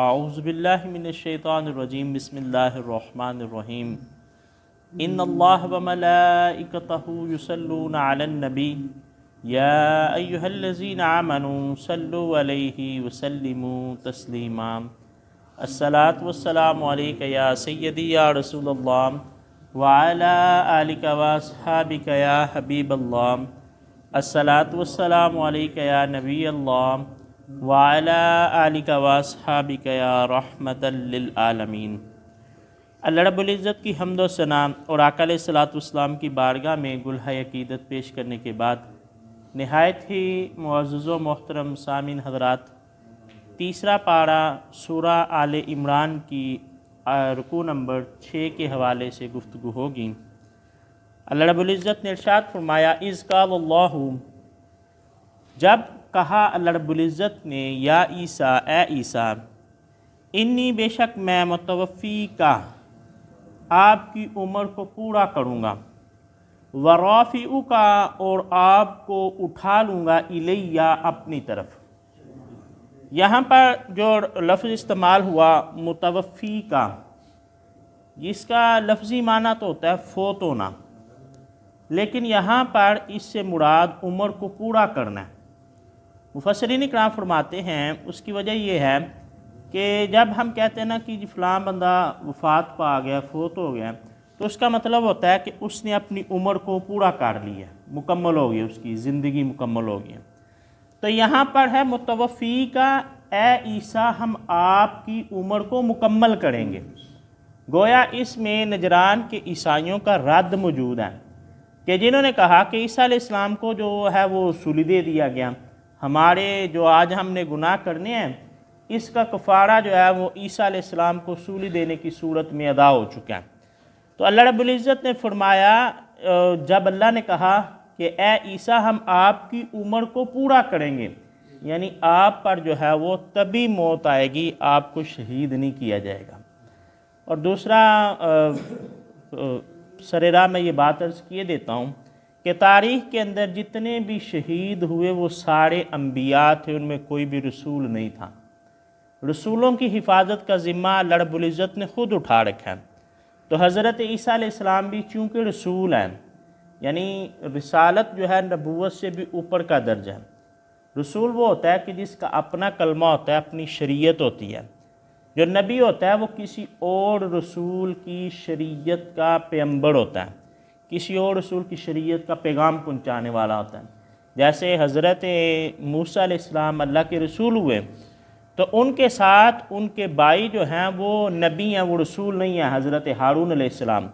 اعوذ باللہ من الشیطان الرجیم بسم اللہ الرحمن الرحیم ان اللہ وملائکتہ یصلون علی النبی یا ایہا الذین آمنوا صلوا علیہ وسلموا تسلیما الصلاۃ والسلام علیک یا سیدی یا رسول اللہ وعلی آلک واصحابک یا حبیب اللہ الصلاۃ والسلام علیک یا نبی اللہ وعلی آلک واصحابک یا رحمۃ للعالمین۔ اللہ رب العزت کی حمد و ثنا اور آقا علیہ الصلوۃ والسلام کی بارگاہ میں گلہۂ عقیدت پیش کرنے کے بعد نہایت ہی معزز و محترم سامعین حضرات، تیسرا پارہ سورہ آل عمران کی رکوع نمبر 6 کے حوالے سے گفتگو ہوگی۔ اللہ رب العزت نے ارشاد فرمایا اذ قال اللہ، جب کہا اللہ رب العزت نے یا عیسیٰ، اے عیسیٰ، انی بے شک میں متوفی کا آپ کی عمر کو پورا کروں گا، ورافعو کا اور آپ کو اٹھا لوں گا الیہ اپنی طرف۔ یہاں پر جو لفظ استعمال ہوا متوفی کا، جس کا لفظی معنی تو ہوتا ہے فوت ہونا، لیکن یہاں پر اس سے مراد عمر کو پورا کرنا ہے۔ مفسرین اکرام فرماتے ہیں اس کی وجہ یہ ہے کہ جب ہم کہتے ہیں نا کہ فلاں بندہ وفات پا گیا، فوت ہو گیا، تو اس کا مطلب ہوتا ہے کہ اس نے اپنی عمر کو پورا کر لیا، مکمل ہو گئی، اس کی زندگی مکمل ہو گئی۔ تو یہاں پر ہے متوفی کا، اے عیسیٰ ہم آپ کی عمر کو مکمل کریں گے۔ گویا اس میں نجران کے عیسائیوں کا رد موجود ہے کہ جنہوں نے کہا کہ عیسیٰ علیہ السلام کو جو ہے وہ سولی دے دیا گیا، ہمارے جو آج ہم نے گناہ کرنے ہیں اس کا کفارہ جو ہے وہ عیسیٰ علیہ السلام کو سولی دینے کی صورت میں ادا ہو چکا ہے۔ تو اللہ رب العزت نے فرمایا، جب اللہ نے کہا کہ اے عیسیٰ ہم آپ کی عمر کو پورا کریں گے، یعنی آپ پر جو ہے وہ تبھی موت آئے گی، آپ کو شہید نہیں کیا جائے گا۔ اور دوسرا سر راہ میں یہ بات عرض کیے دیتا ہوں کہ تاریخ کے اندر جتنے بھی شہید ہوئے وہ سارے انبیاء تھے، ان میں کوئی بھی رسول نہیں تھا۔ رسولوں کی حفاظت کا ذمہ اللہ رب العزت نے خود اٹھا رکھا ہے۔ تو حضرت عیسیٰ علیہ السلام بھی چونکہ رسول ہیں، یعنی رسالت جو ہے نبوت سے بھی اوپر کا درجہ ہے۔ رسول وہ ہوتا ہے کہ جس کا اپنا کلمہ ہوتا ہے، اپنی شریعت ہوتی ہے۔ جو نبی ہوتا ہے وہ کسی اور رسول کی شریعت کا پیغمبر ہوتا ہے، کسی اور رسول کی شریعت کا پیغام پہنچانے والا ہوتا ہے۔ جیسے حضرت موسیٰ علیہ السلام اللہ کے رسول ہوئے، تو ان کے ساتھ ان کے بھائی جو ہیں وہ نبی ہیں، وہ رسول نہیں ہیں، حضرت ہارون علیہ السلام۔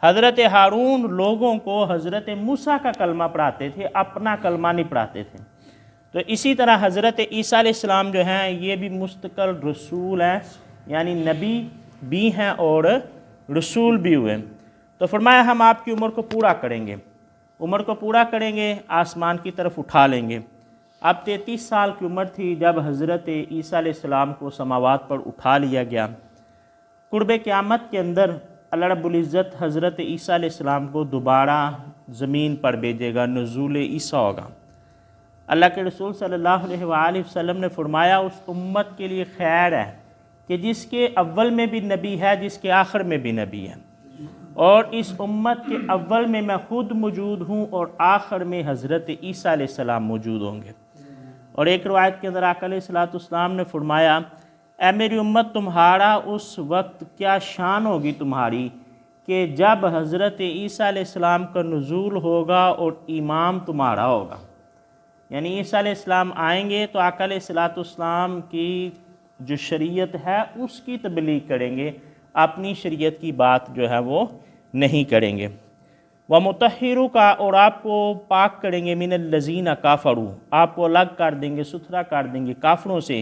حضرت ہارون لوگوں کو حضرت موسیٰ کا کلمہ پڑھاتے تھے، اپنا کلمہ نہیں پڑھاتے تھے۔ تو اسی طرح حضرت عیسیٰ علیہ السلام جو ہیں یہ بھی مستقل رسول ہیں، یعنی نبی بھی ہیں اور رسول بھی ہوئے۔ تو فرمایا ہم آپ کی عمر کو پورا کریں گے، عمر کو پورا کریں گے، آسمان کی طرف اٹھا لیں گے۔ اب 33 سال کی عمر تھی جب حضرت عیسیٰ علیہ السلام کو سماوات پر اٹھا لیا گیا۔ قرب قیامت کے اندر اللہ رب العزت حضرت عیسیٰ علیہ السلام کو دوبارہ زمین پر بھیجے گا، نزول عیسیٰ ہوگا۔ اللہ کے رسول صلی اللہ علیہ وآلہ وسلم نے فرمایا اس امت کے لیے خیر ہے کہ جس کے اول میں بھی نبی ہے، جس کے آخر میں بھی نبی ہے، اور اس امت کے اول میں میں خود موجود ہوں اور آخر میں حضرت عیسیٰ علیہ السلام موجود ہوں گے۔ اور ایک روایت کے اندر آقا علیہ الصلوۃ والسلام نے فرمایا، اے میری امت تمہارا اس وقت کیا شان ہوگی تمہاری کہ جب حضرت عیسیٰ علیہ السلام کا نزول ہوگا اور امام تمہارا ہوگا۔ یعنی عیسیٰ علیہ السلام آئیں گے تو آقا علیہ الصلوۃ والسلام کی جو شریعت ہے اس کی تبلیغ کریں گے، اپنی شریعت کی بات جو ہے وہ نہیں کریں گے۔ وَمُطَهِّرُ کا اور آپ کو پاک کریں گے، مِنَ الَّذِينَ كَافَرُوا آپ کو الگ کر دیں گے، ستھرا کر دیں گے کافروں سے۔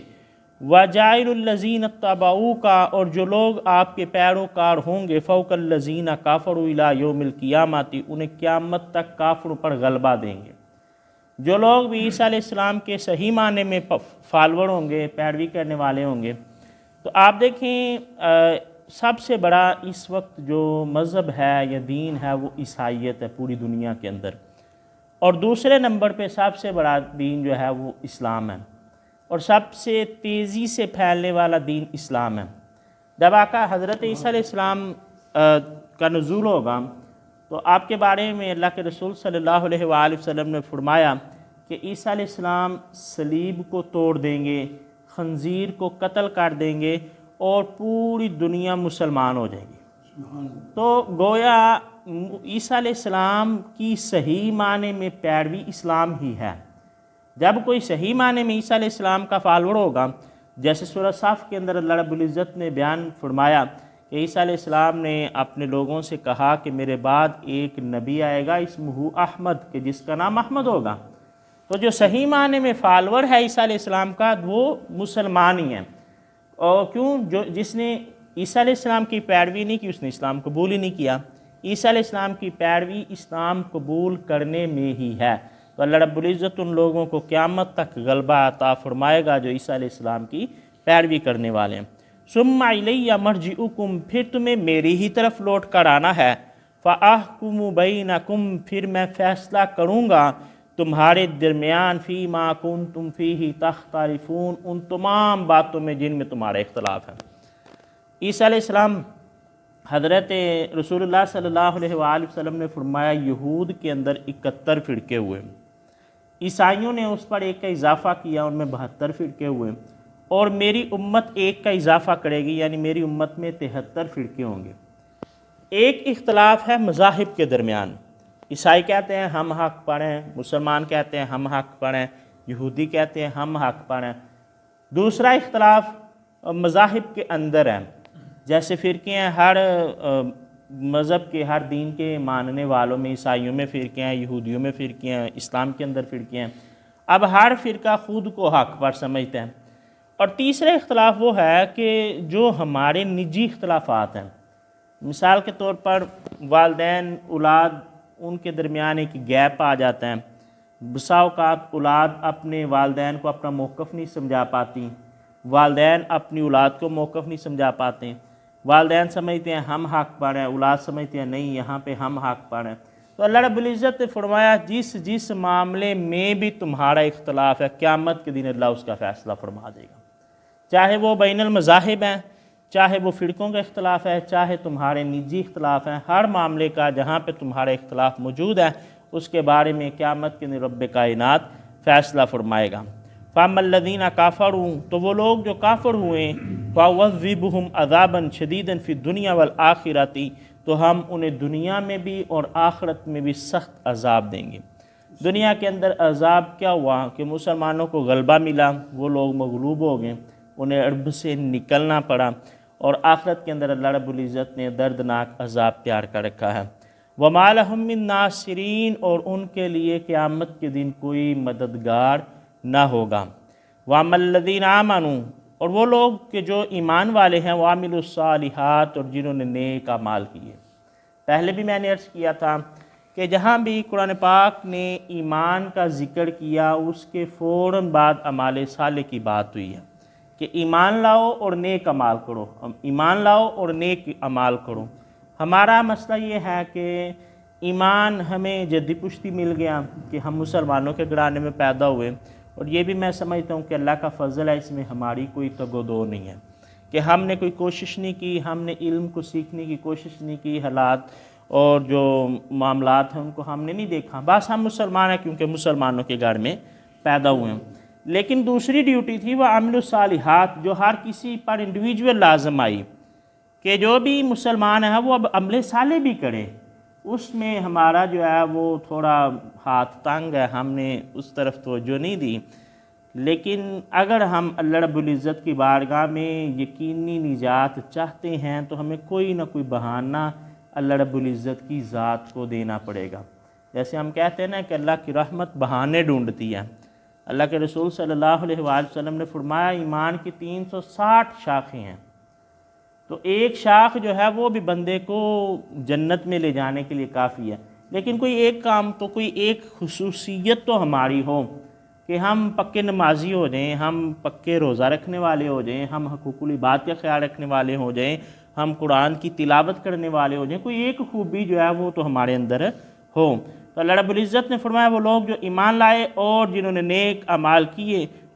وَجَاعِلُ الَّذِينَ اتَّبَعُوا کا اور جو لوگ آپ کے پیروکار ہوں گے، فَوْقَ الَّذِينَ كَافَرُوا إِلَى يَوْمِ الْقِيَامَةِ انہیں قیامت تک کافروں پر غلبہ دیں گے۔ جو لوگ بھی عیسیٰ علیہ السلام کے صحیح معنی میں فالور ہوں گے، پیروی کرنے والے ہوں گے، تو آپ دیکھیں سب سے بڑا اس وقت جو مذہب ہے یا دین ہے وہ عیسائیت ہے پوری دنیا کے اندر، اور دوسرے نمبر پہ سب سے بڑا دین جو ہے وہ اسلام ہے۔ اور سب سے تیزی سے پھیلنے والا دین اسلام ہے۔ جب آقا حضرت عیسیٰ علیہ السلام کا نزول ہوگا تو آپ کے بارے میں اللہ کے رسول صلی اللہ علیہ وآلہ وسلم نے فرمایا کہ عیسیٰ علیہ السلام صلیب کو توڑ دیں گے، خنزیر کو قتل کر دیں گے اور پوری دنیا مسلمان ہو جائے گی۔ تو گویا عیسیٰ علیہ السلام کی صحیح معنی میں پیروی اسلام ہی ہے۔ جب کوئی صحیح معنی میں عیسیٰ علیہ السلام کا فالوور ہوگا، جیسے سورہ صف کے اندر اللہ رب العزت نے بیان فرمایا کہ عیسیٰ علیہ السلام نے اپنے لوگوں سے کہا کہ میرے بعد ایک نبی آئے گا اسمہ احمد، کہ جس کا نام احمد ہوگا۔ تو جو صحیح معنی میں فالوور ہے عیسیٰ علیہ السلام کا وہ مسلمان ہی ہیں، اور کیوں؟ جس نے عیسیٰ علیہ السلام کی پیروی نہیں کی اس نے اسلام قبول ہی نہیں کیا۔ عیسیٰ علیہ السلام کی پیروی اسلام قبول کرنے میں ہی ہے۔ تو اللہ رب العزت ان لوگوں کو قیامت تک غلبہ عطا فرمائے گا جو عیسیٰ علیہ السلام کی پیروی کرنے والے ہیں۔ ثم الیہ مرجعکم، پھر تمہیں میری ہی طرف لوٹ کر آنا ہے، فاحکم بینکم، پھر میں فیصلہ کروں گا تمہارے درمیان، فیما کنتم فیہ تختلفون، ان تمام باتوں میں جن میں تمہارا اختلاف ہے۔ عیسیٰ علیہ السلام حضرت رسول اللہ صلی اللہ علیہ وآلہ وسلم نے فرمایا یہود کے اندر 71 فرقے ہوئے، عیسائیوں نے اس پر ایک کا اضافہ کیا، ان میں 72 فرقے ہوئے، اور میری امت ایک کا اضافہ کرے گی، یعنی میری امت میں 73 فرقے ہوں گے۔ ایک اختلاف ہے مذاہب کے درمیان، عیسائی کہتے ہیں ہم حق پر ہیں، مسلمان کہتے ہیں ہم حق پر ہیں، یہودی کہتے ہیں ہم حق پر ہیں۔ دوسرا اختلاف مذاہب کے اندر ہے، جیسے فرقے ہیں، ہر مذہب کے، ہر دین کے ماننے والوں میں، عیسائیوں میں فرقے ہیں، یہودیوں میں فرقے ہیں، اسلام کے اندر فرقے ہیں۔ اب ہر فرقہ خود کو حق پر سمجھتا ہے۔ اور تیسرا اختلاف وہ ہے کہ جو ہمارے نجی اختلافات ہیں، مثال کے طور پر والدین اولاد، ان کے درمیان ایک گیپ آ جاتا ہے۔ بسا اوقات اولاد اپنے والدین کو اپنا موقف نہیں سمجھا پاتی، والدین اپنی اولاد کو موقف نہیں سمجھا پاتے، والدین سمجھتے ہیں ہم حق پر ہیں، اولاد سمجھتے ہیں نہیں یہاں پہ ہم حق پر ہیں۔ تو اللہ رب العزت نے فرمایا جس معاملے میں بھی تمہارا اختلاف ہے، قیامت کے دن اللہ اس کا فیصلہ فرما دے گا، چاہے وہ بین المذاہب ہیں، چاہے وہ فرقوں کا اختلاف ہے، چاہے تمہارے نجی اختلاف ہیں، ہر معاملے کا جہاں پہ تمہارا اختلاف موجود ہے اس کے بارے میں قیامت کے دن رب کائنات فیصلہ فرمائے گا۔ فَأَمَّا الَّذِينَ كَافَرُوا، تو وہ لوگ جو کافر ہوئے، فَأُعَذِّبُهُمْ عَذَابًا شَدِيدًا فِي الدُّنْيَا وَالْآخِرَةِ، تو ہم انہیں دنیا میں بھی اور آخرت میں بھی سخت عذاب دیں گے۔ دنیا کے اندر عذاب کیا ہوا کہ مسلمانوں کو غلبہ ملا، وہ لوگ مغلوب ہو گئے، انہیں عرب سے نکلنا پڑا، اور آخرت کے اندر اللہ رب العزت نے دردناک عذاب تیار کر رکھا ہے۔ وَمَا لَهُم مِّن نَاصِرِينَ، اور ان کے لیے قیامت کے دن کوئی مددگار نہ ہوگا۔ وَأَمَّا الَّذِينَ آمَنُوا، اور وہ لوگ کہ جو ایمان والے ہیں، وَعَمِلُوا الصَّالِحَاتِ، اور جنہوں نے نیک اعمال کیے۔ پہلے بھی میں نے عرض کیا تھا کہ جہاں بھی قرآن پاک نے ایمان کا ذکر کیا اس کے فوراً بعد اعمال صالح کی بات ہوئی ہے کہ ایمان لاؤ اور نیک اعمال کرو، ایمان لاؤ اور نیک اعمال کرو۔ ہمارا مسئلہ یہ ہے کہ ایمان ہمیں جدی پشتی مل گیا کہ ہم مسلمانوں کے گھرانے میں پیدا ہوئے، اور یہ بھی میں سمجھتا ہوں کہ اللہ کا فضل ہے، اس میں ہماری کوئی تگ و دو نہیں ہے کہ ہم نے کوئی کوشش نہیں کی، ہم نے علم کو سیکھنے کی کوشش نہیں کی، حالات اور جو معاملات ہیں ان کو ہم نے نہیں دیکھا، بس ہم مسلمان ہیں کیونکہ مسلمانوں کے گھر میں پیدا ہوئے ہیں۔ لیکن دوسری ڈیوٹی تھی وہ عمل الصالحات، جو ہر کسی پر انڈیویجول لازم آئی کہ جو بھی مسلمان ہے وہ اب عمل صالح بھی کرے۔ اس میں ہمارا جو ہے وہ تھوڑا ہاتھ تنگ ہے، ہم نے اس طرف توجہ نہیں دی۔ لیکن اگر ہم اللہ رب العزت کی بارگاہ میں یقینی نجات چاہتے ہیں تو ہمیں کوئی نہ کوئی بہانہ اللہ رب العزت کی ذات کو دینا پڑے گا۔ جیسے ہم کہتے ہیں نا کہ اللہ کی رحمت بہانے ڈھونڈتی ہے۔ اللہ کے رسول صلی اللہ علیہ وآلہ وسلم نے فرمایا ایمان کی 360 شاخیں ہیں، تو ایک شاخ جو ہے وہ بھی بندے کو جنت میں لے جانے کے لیے کافی ہے، لیکن کوئی ایک کام تو، کوئی ایک خصوصیت تو ہماری ہو کہ ہم پکے نمازی ہو جائیں، ہم پکے روزہ رکھنے والے ہو جائیں، ہم حقوق العباد کا خیال رکھنے والے ہو جائیں، ہم قرآن کی تلاوت کرنے والے ہو جائیں، کوئی ایک خوبی جو ہے وہ تو ہمارے اندر ہو۔ تو اللہ رب العزت نے فرمایا وہ لوگ جو ایمان لائے اور جنہوں نے نیک اعمال کیے،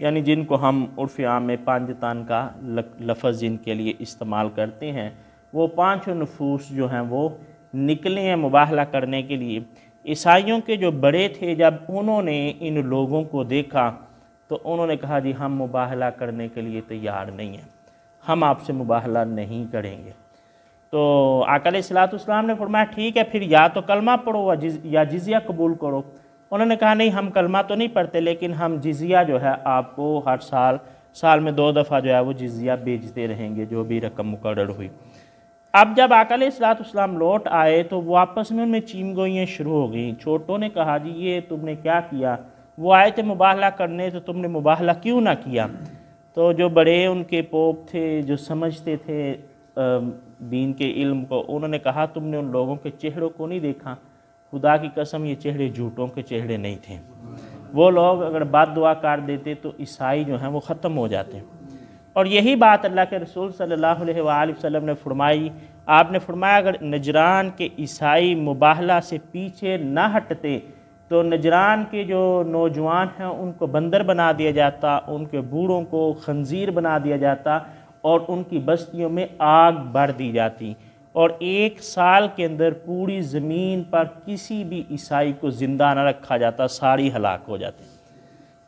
یعنی جن کو ہم عرف عام میں پانچ تن کا لفظ جن کے لیے استعمال کرتے ہیں، وہ پانچوں نفوس جو ہیں وہ نکلے ہیں مباہلہ کرنے کے لیے۔ عیسائیوں کے جو بڑے تھے، جب انہوں نے ان لوگوں کو دیکھا تو انہوں نے کہا جی ہم مباہلہ کرنے کے لیے تیار نہیں ہیں، ہم آپ سے مباہلہ نہیں کریں گے۔ تو آقا علیہ الصلوۃ والسلام نے فرمایا ٹھیک ہے، پھر یا تو کلمہ پڑھو یا جزیہ قبول کرو۔ انہوں نے کہا نہیں، ہم کلمہ تو نہیں پڑھتے، لیکن ہم جزیہ جو ہے آپ کو ہر سال میں 2 دفعہ جو ہے وہ جزیہ بھیجتے رہیں گے، جو بھی رقم مقرر ہوئی۔ اب جب آقا علیہ الصلوۃ والسلام لوٹ آئے تو وہ آپس میں ان میں چیم گوئیاں شروع ہو گئیں۔ چھوٹوں نے کہا جی یہ تم نے کیا کیا؟ وہ آئے تھے مباہلہ کرنے تو تم نے مباہلہ کیوں نہ کیا؟ تو جو بڑے ان کے پوپ تھے، جو سمجھتے تھے دین کے علم کو، انہوں نے کہا تم نے ان لوگوں کے چہروں کو نہیں دیکھا؟ خدا کی قسم یہ چہرے جھوٹوں کے چہرے نہیں تھے۔ وہ لوگ اگر بد دعا کر دیتے تو عیسائی جو ہیں وہ ختم ہو جاتے ہیں۔ اور یہی بات اللہ کے رسول صلی اللہ علیہ وآلہ وسلم نے فرمائی۔ آپ نے فرمایا اگر نجران کے عیسائی مباہلہ سے پیچھے نہ ہٹتے تو نجران کے جو نوجوان ہیں ان کو بندر بنا دیا جاتا، ان کے بوڑھوں کو خنزیر بنا دیا جاتا، اور ان کی بستیوں میں آگ بھر دی جاتی، اور 1 سال کے اندر پوری زمین پر کسی بھی عیسائی کو زندہ نہ رکھا جاتا، ساری ہلاک ہو جاتے۔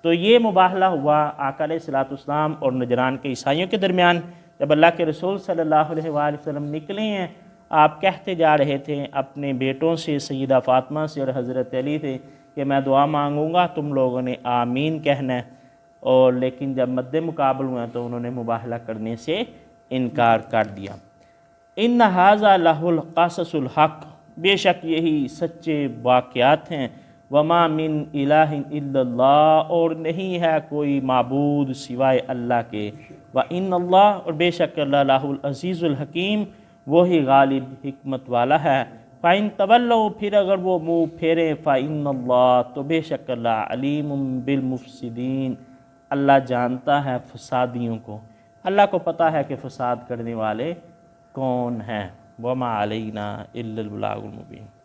تو یہ مباہلہ ہوا آقا علیہ الصلوۃ والسلام اور نجران کے عیسائیوں کے درمیان۔ جب اللہ کے رسول صلی اللہ علیہ وآلہ وسلم نکلے ہیں، آپ کہتے جا رہے تھے اپنے بیٹوں سے، سیدہ فاطمہ سے اور حضرت علی سے، کہ میں دعا مانگوں گا، تم لوگوں نے آمین کہنا ہے۔ اور لیکن جب مد مقابل ہوئے تو انہوں نے مباہلہ کرنے سے انکار کر دیا۔ ان ھذا لہ القصص الحق، بے شک یہی سچے واقعات ہیں۔ وما من الہ الا اللہ، اور نہیں ہے کوئی معبود سوائے اللہ کے۔ وان اللہ، اور بے شک اللہ، لہ العزیز الحکیم، وہی غالب حکمت والا ہے۔ فَإِن تَوَلَّوْا، پھر اگر وہ منہ پھیریں، فَإِنَّ اللَّهَ، تو بے شک اللہ، علیم بالمفسدین، اللہ جانتا ہے فسادیوں کو، اللہ کو پتہ ہے کہ فساد کرنے والے کون ہیں۔ وَمَا عَلَيْنَا إِلَّا الْبَلَاغُ الْمُبِينُ۔